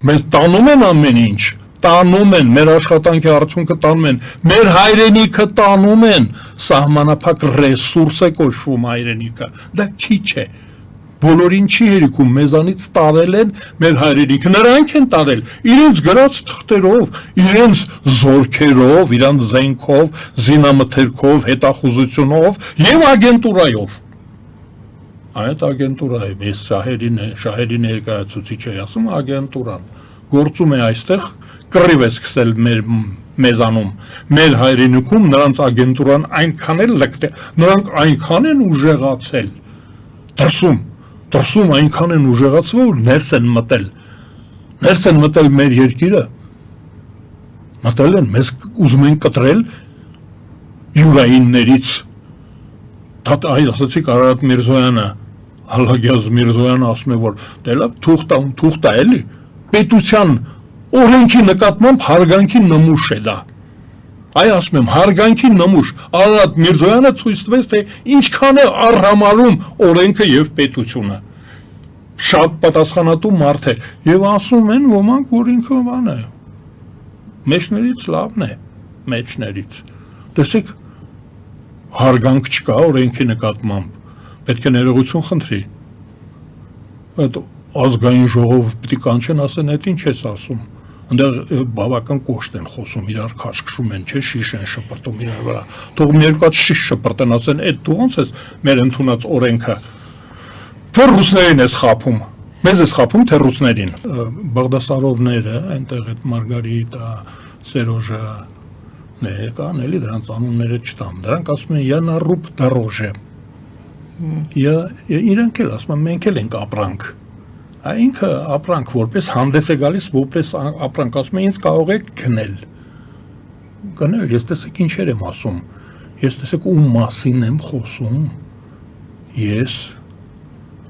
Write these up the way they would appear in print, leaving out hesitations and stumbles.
Մենք տանում են ամեն ինչ, տանում են, մեր աշխատանքի արդյունքը տանում են, մեր հայրենիքը տանում են, սահմանափակ ռեսուրս է կոչվում հայրենիքը, դա քիչ է, բոլորին չի հերիքում, մեզանից տարել են մեր հայրենիքը, նրանք են տարել, իրենց գրած թղթերով, իրենց զորքերով, իրենց զենքով, զինամթերքով, հետախուզությունով և ագենտուրայով, այդ ագենտուրա է, ես շահերի ներկայացուցիչ է ասում, ագենտուրան գործում է այստեղ, կռիվ է սկսել մեզանում, մեր հայրենիքում նրանց ագենտուրան այնքան էլ լկտել, նրանք այնքան են ուժեղացել, դրսում այնքան են ուժեղացել, որ ներս են մտել մեր երկիրը, մտել են, մեզ ուզում են կտրել յուրայիններից, ասացիք Արարատ Միրզոյանը, Ալլագյազ Միրզոյանը ասում է, որ դելավ թուղթ է էլի, պետության օրենքի նկատմամբ հարգանքի նմուշ է դա, այ ասում եմ, հարգանքի նմուշ, Արարատ Միրզոյանը ցույց տվեց, թե ինչքան է առհամարում օրենքը և պետությունը, շատ պատասխանատու մարդ է, և ասում են ոմանք, որ ինքը բան է, մեջներից լավն է, մեջներից, տեսեք, հարգանք չկա օրենքի նկատմամբ, պետք է ներողություն խնդրի, այդ ազգային ժողով պիտի կանչեն ասեն, այդ ինչ ես ասում, ընդեղ բավական կոշտ են խոսում, իրար քաշքշում են, չէ, շիշ են շպրտում իրար վրա, թող մի երկու հատ շիշ շպրտեն, ասեն, այդ դու ոնց ես մեր ընդունած օրենքը, թե ռուսներին ես խաբում, մեզ ես խաբում, թե ռուսներին, Բաղդասարովները, այնտեղ այդ Մարգարիտա, Սերոժը, կան էլի դրանց անունները չտամ, դրանք ասում են Յանա Ռուբ Դարոժե, իրանք էլ ասում են, մենք էլ ենք ապրանք, ինքը ապրանք որպես հանդես է գալիս, որպես ապրանք ասում է, ինձ կարող եք գնել, ես տեսեք ինչեր եմ ասում, ես տեսեք ում մասին եմ խոսում, ես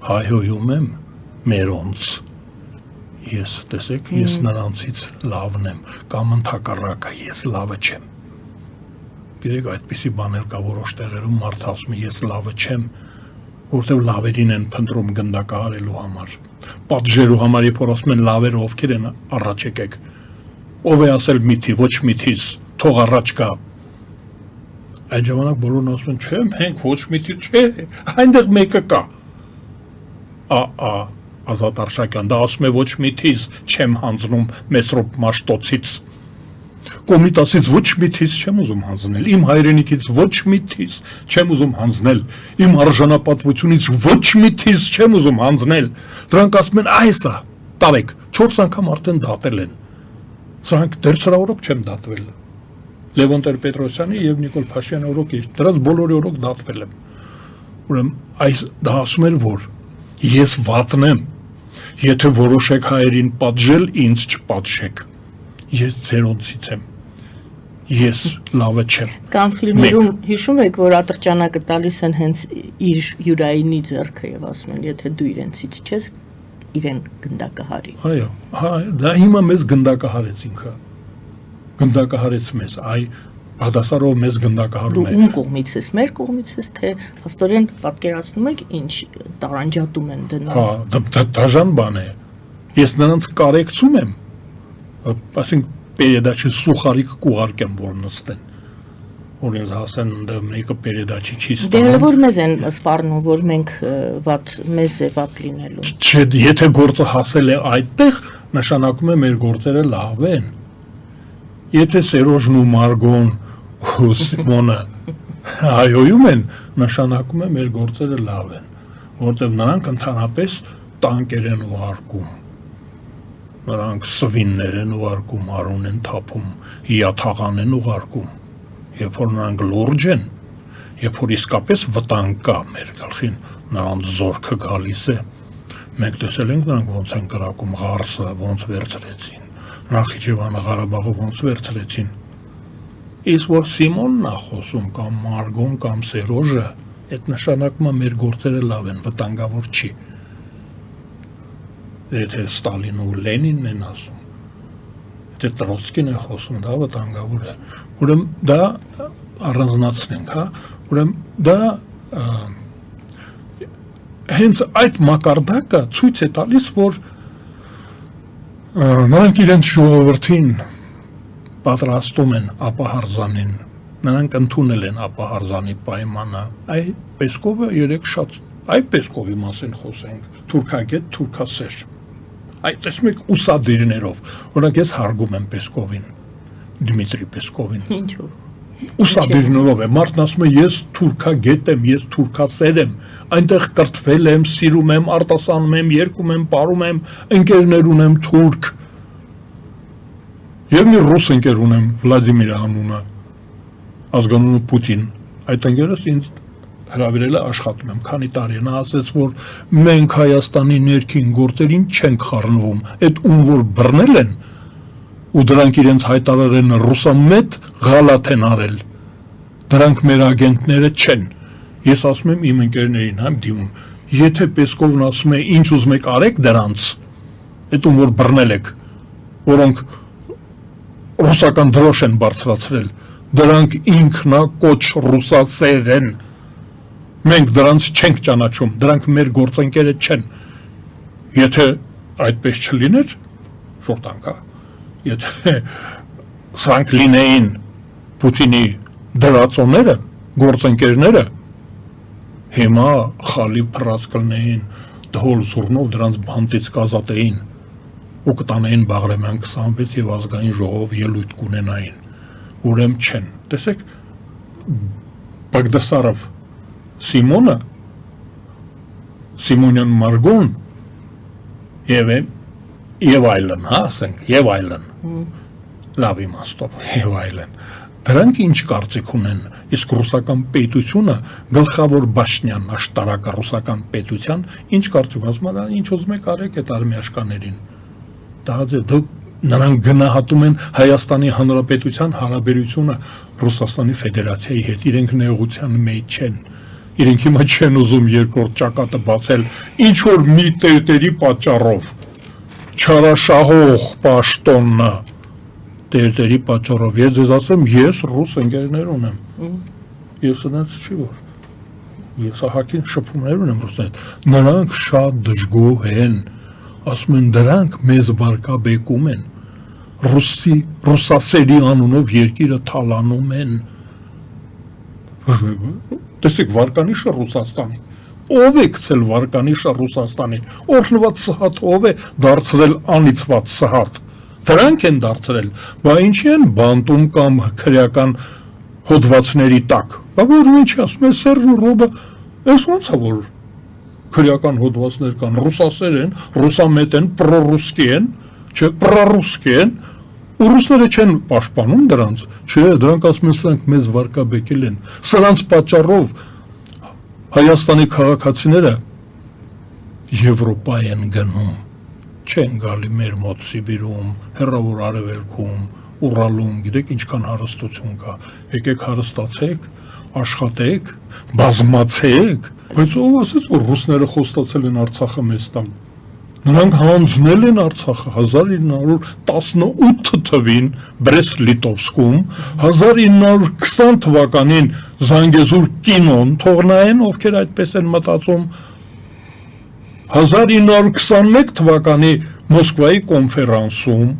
հայհոյում եմ մերոնց, ես տեսեք, ես նրանցից լավն եմ, կամ ընդհակառակը, ես լավը չեմ, գիտեք այդպիսի բաներ կա որոշ տեղերում մարդ ասում է, ես լավը չեմ, որտեղ լավերին են փնտրում գնդակահարելու համար, պատժելու համար, երբ որ ասում են լավերը ովքեր են առաջ եկեք, ով է ասել միթի, ոչ միթից, թող առաջ գա, այդ ժամանակ բոլորն ասում են, չէ, մենք ոչ միթի, չէ, այնտեղ մեկը կա, Ազատ Արշակյան, դա ասում է ոչ միթից չեմ հանձնում Մեսրոպ Մաշտոցից, Կոմիտասից ոչ միթից չեմ ուզում հանձնել, իմ հայրենիքից ոչ միթից չեմ ուզում հանձնել, իմ արժանապատվությունից ոչ միթից չեմ ուզում հանձնել, դրանք ասում են այսա, տարեք, 4 անգամ արդեն դատել են, սրանք դեռ սրա օրոք չեմ դատվել, Լևոն Տեր-Պետրոսյանի և Նիկոլ Փաշյանի օրոք, դրանց բոլորի օրոք դատվել եմ, ուրեմն դա ասում էր, որ ես վատն եմ, եթե որոշեք հայերին պատժել, ինձ չպատժեք, ես ձերոնցից եմ, ես լավը չեմ։ Կամ ֆիլմերում հիշում եք, որ ատրճանակը տալիս են հենց իր յուրայինի ձեռքը և ասում են, եթե դու իրենցից չես, իրեն գնդակահարի։ Այո, դա հիմա մեզ գնդակահարեց ինքը, գնդակահարեց մեզ, Բաղդասարով մեզ գնդակահարում է։ Դու ում կողմից ես, մեր կողմից ես, թե փաստորեն պատկերացնում եք ինչ տարանջատում են դնում։ Դաժան բան է, ես նրանց կարեկցում եմ, ասենք պերեդաչի սուխարիկ կուղարկեմ, որ նստեն, որ ինձ հասեն մեկը պերեդաչի չի ստանում։ Դե որ մեզ են սպառնում, որ մենք մեզ է վատ լինելու։ Չէ, եթե գործը հասել է այդտեղ, նշանակում է մեր գործերը լավ են։ Եթե Սերոժն ու Մարգոն ու Սիմոնը հայոյում են, նշանակում է մեր գործերը լավ են, որտեղ նրանք ընդհանրապես տանկեր են ուղարկում, նրանք սվիններ են ուղարկում, արուն են թափում, հիաթաղան են ուղարկում, երբ որ նրանք լուրջ են, երբ որ իսկապես վտանգ կա մեր գլխին, նրանց զորքը գալիս է, մենք տեսել ենք նրանք ոնց են կրակում, Ղարսը ոնց վերցրեցին, Նախիջևանը Ղարաբաղը ոնց վերցրեցին, իսկ որ Սիմոնն է խոսում կամ Մարգոն կամ Սերոժը, այդ նշանակում է մեր գործերը լավ են, վտանգավոր չի, եթե Ստալինն ու Լենինն են ասում, եթե Տրոցկին է խոսում, դա վտանգավոր է, ուրեմն դա առանձնացնենք, ուրեմն դա հենց այդ մակարդակը ցույց է տալիս, որ Նրանք իրենց ժողովրդին պատրաստում են ապահարզանին, նրանք ընդունել են ապահարզանի պայմանը, այ Պեսկովը երեք շատ, այ Պեսկովի մասին խոսենք, թուրքագետ, թուրքասեր, այ տեսնում եք ուսադիրներով, օրինակ ես հարգում եմ Պեսկովին, Դմիտրի Պեսկովին, Ինչու։ ուսադիրներով է, մարդն ասում է ես թուրքագետ եմ, ես թուրքասեր եմ, այնտեղ կրթվել եմ, սիրում եմ, արտասանում եմ, երգում եմ, պարում եմ, ընկերներ ունեմ թուրք, եւ մի ռուս ընկեր ունեմ, Վլադիմիր անունը, ազգանունը Պուտին, այդ ընկերս ինձ հրավիրել է աշխատում եմ, քանի տարի նա ասեց, որ մենք Հայաստանի ներքին գործերին չենք խառնվում, այդ ում որ բռնել են, ու դրանք իրենց հայտարարել են ռուսամետ գալատ են արել, դրանք մեր ագենտները չեն, ես ասում եմ իմ ընկերներին համ դիմում, եթե Պեսկովն ասում է ինչ ուզում եք արեք դրանց, այդ ում որ բռնել եք, որոնք ռուսական դրոշ են բարձրացրել, դրանք ինքնակոչ ռուսասեր են, մենք դրանց չենք ճանաչում, դրանք մեր գործընկերը չեն, եթե այդպես չլիներ, շորտանք, եթե սրանք լինեին Պուտինի դրածոները, գործընկերները, հիմա խալի փռած կլնեին, դհոլ զուռնով դրանց բանտից կազատեին, ու կտանեին Բաղրամյան 26 եւ ազգային ժողով ելույթ կունենային, ուրեմն չեն, տեսեք, Բագդասարով Սիմոնը, Սիմոնյան Մարգոն եւ այլն, հա, ասենք, եւ այլն, լավ իմաստով, եւ այլն, դրանք ինչ կարծիք ունեն, իսկ ռուսական պետությունը, գլխավոր բաշնյան, աշտարակը ռուսական պետության, ինչ կարծիք ասում է, ինչ ուզում եք արեք այդ արմիաշկաներին, դուք նրանք գնահատում են Հայաստանի Հանրապետության հարաբերությունը Ռուսաստանի Ֆեդերացիայի հետ, իրենք նեղության մեջ չեն, իրենք հիմա չեն ուզում երկրորդ ճակատը բացել, ինչ որ մի տերտերի պատճառով, չարաշահող պաշտոնը, տերտերի պատճառով, ես ձեզ ասեմ, ես ռուս ընկերներ ունեմ, ես նրանց չի որ, ես ահակին շփումներ ունեմ ռուսներ, նրանք շատ դժգոհ են, ասում են դրանք մեզ վարկաբեկում են, ռուսասերի անունով երկիրը թալանում են, տեսեք վարկանիշը Ռուսաստանի, ով է գցել վարկանիշը Ռուսաստանի, օրհնված սհատ ով է դարձրել անիծված սհատ, դրանք են դարձրել, բա ինչի են բանտում կամ քրեական հոդվածների տակ, բա որ ինչ ասում է Սերժ Ռոբը, այս ոնց է որ քրեական հոդվածներ կան, ռուսասեր են, ռուսամետ են, պրոռուսկի են, չէ, պրոռուսկի են, ու ռուսները չեն պաշտպանում դրանց, չէ, դրանք ասում են սրանք մեզ վարկաբեկել են, սրանց պատճառով Հայաստանի քաղաքացիները Եվրոպա են գնում, չեն գալի մեր մոտ Սիբիրում, հեռավոր արևելքում, Ուրալում, գիտեք ինչքան հարստություն կա, եկեք հարստացեք, աշխատեք, բազմացեք, բայց ով ասեց, որ ռուսները խոստացել են Արցախը մեզ տալ, նրանք հանձնել են Արցախը 1918 թվին Բրեստ-Լիտովսկում, 1920 թվականին Զանգեզուր կինոն թողնային, ովքեր այդպես են մտածում, 1921 թվականի Մոսկվայի կոնֆերանսում,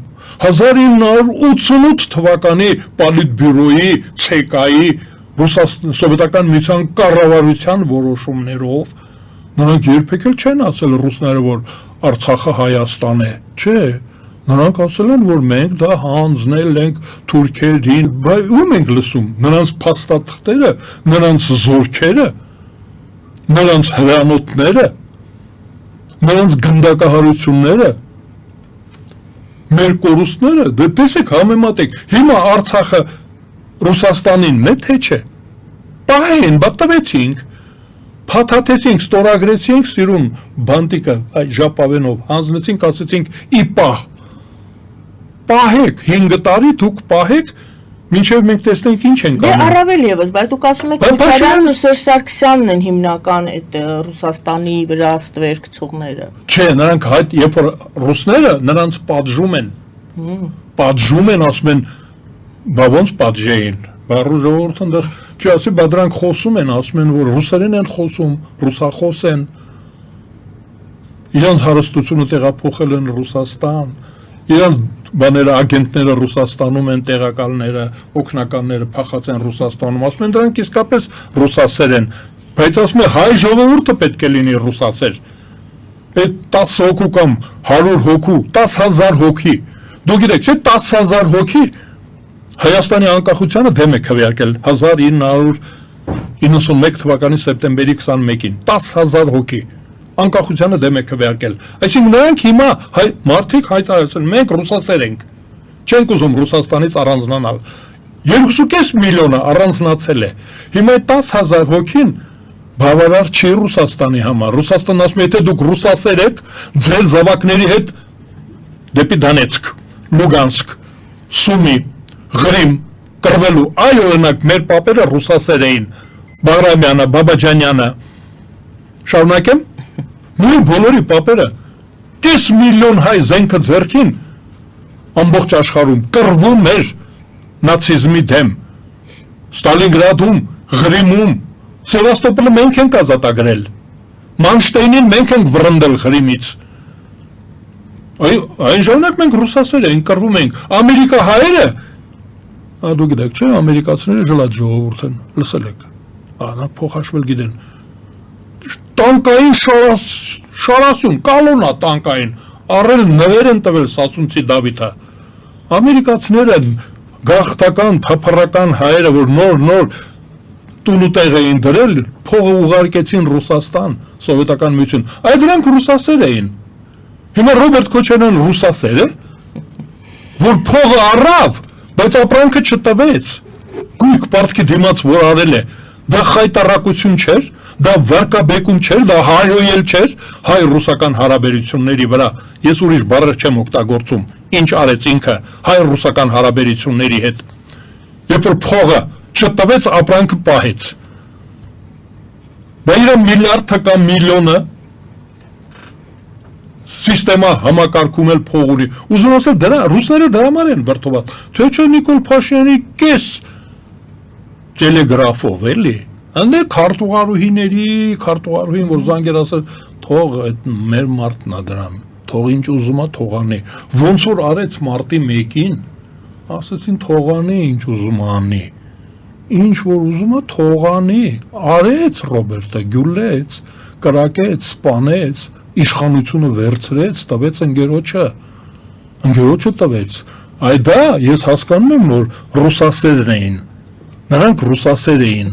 1988 թվականի Պոլիտբյուրոյի ՑԿ-ի Սովետական միության կառավարության որոշումներով նրանք երբեք էլ չեն ասել ռուսները, որ Արցախը Հայաստան է, չէ, նրանք ասել են, որ մենք դա հանձնել ենք թուրքերին, բայց ում ենք լսում, նրանց փաստաթղթերը, նրանց զորքերը, նրանց հրանոթները, նրանց գնդակահարությունները, մեր կորուստները, դե տեսեք համեմատեք, հիմա Արցախը Ռուսաստանին է թե չէ, պահեն, բատավեցինք, փաթաթեցինք, ստորագրեցինք սիրուն բանտիկը այդ ժապավենով, հանձնեցինք, ասեցինք ի պահ, պահեք, 5 տարի դուք պահեք, մինչև մենք տեսնենք ինչ ենք անում։ անում։ Դե առավել եւս, բայց դուք ասում եք Միքայելյանն ու Սերժ Սարգսյանն են հիմնական այդ Ռուսաստանի վրա ստվեր գցողները։ Չէ, նրանք երբ որ ռուսները նրանց պատժում են, ասում են, բա ոնց պատժեին, բա ժողովուրդը այնտեղ չի ասի, բա դրանք խոսում են, ասում են, որ ռուսերեն են խոսում, ռուսախոս են, իրենց հարստությունը տեղափոխել են Ռուսաստան, Իրանց բաները ագենտները Ռուսաստանում են, տեղակալները, օգնականները փախած են Ռուսաստանում, ասում են դրանք իսկապես ռուսասեր են, բայց ասում են հայ ժողովուրդը պետք է լինի ռուսասեր։ Այդ 10 հոգու կամ 100 հոգու, 10,000 հոգի, դու գիտեք, չէ՞, 10,000 հոգի Հայաստանի անկախությանը դեմ է քվեարկել 1991 թվականի սեպտեմբերի 21-ին, 10,000 հոգի անկախությանը դեմ է քվեարկել։ Այսինքն նրանք հիմա մարդիկ հայտարարել են, մենք ռուսասեր ենք, չենք ուզում Ռուսաստանից առանձնանալ։ 2.5 միլիոնը առանձնացել է։ Հիմա այդ 10,000 հոգին բավարար չի Ռուսաստանի համար։ Ռուսաստանն ասում է, եթե դուք ռուսասեր եք, ձեր զավակների հետ դեպի Դոնեցկ, Լուգանսկ, Սումի, Ղրիմ կռվելու, այ օրինակ մեր պապերը ռուսասեր էին, Բաղրամյանը, Բաբաջանյանը, շարունակեմ, նույն բոլորի պապերը, 10 միլիոն հայ զենքը ձեռքին, ամբողջ աշխարհում կռվում էր նացիզմի դեմ, Ստալինգրադում, Ղրիմում, Սևաստոպոլը մենք ենք ազատագրել, Մանշտեյնին մենք ենք վռնդել Ղրիմից, այն ժամանակ մենք ռուսասեր ենք, կռվում ենք, Ամերիկա հայերը, դու գիտեք, չէ, ամերիկացիները ժլատ ժողովուրդ են, լսել եք, նրանք փոխհաշվել գիտեն, տանկային շարասյուն, կալոնա տանկային, առել նվեր են տվել Սասունցի Դավիթը, ամերիկացիները գաղթական, թափառական հայերը, որ նոր տուն ու տեղ էին դրել, փողը ուղարկեցին Ռուսաստան, սովետական միություն, այդ դրանք ռուսասեր էին, հիմա Ռոբերտ Քոչարյան ռուսասեր է, որ փողը առավ, բայց ապրանքը չտվեց, գույք պարտքի դիմաց որ արել է, դա խայտառակություն չէր, դա վարկաբեկում չէր, դա հայհոյել չէր հայ-ռուսական հարաբերությունների վրա, ես ուրիշ բառեր չեմ օգտագործում, ինչ արեց ինքը հայ-ռուսական հարաբերությունների հետ, երբ որ փողը չտվեց, ապրանքը պահեց, դա իր միլիարդը կամ միլիոնը Սիստեմա համակարգում էլ փող ունի, ուզում ասել դրա, ռուսները դրա համար են վրդոված, թե չէ Նիկոլ Փաշինյանի կես տելեգրաֆով էլի, այնտեղ քարտուղարուհին, որ զանգեր ասել, թող այդ մեր մարդն է դրան, թող ինչ ուզում է թողանի, ոնց որ արեց մարտի 1-ին, ասեցին թողանի ինչ ուզում անի, ինչ որ ուզում է թողանի, արեց Ռոբերտը, գյուլեց, կրակեց, սպանեց, իշխանությունը վերցրեց, տվեց ընկերոջը տվեց, այ դա ես հասկանում եմ, որ ռուսասեր էին, նրանք ռուսասեր էին,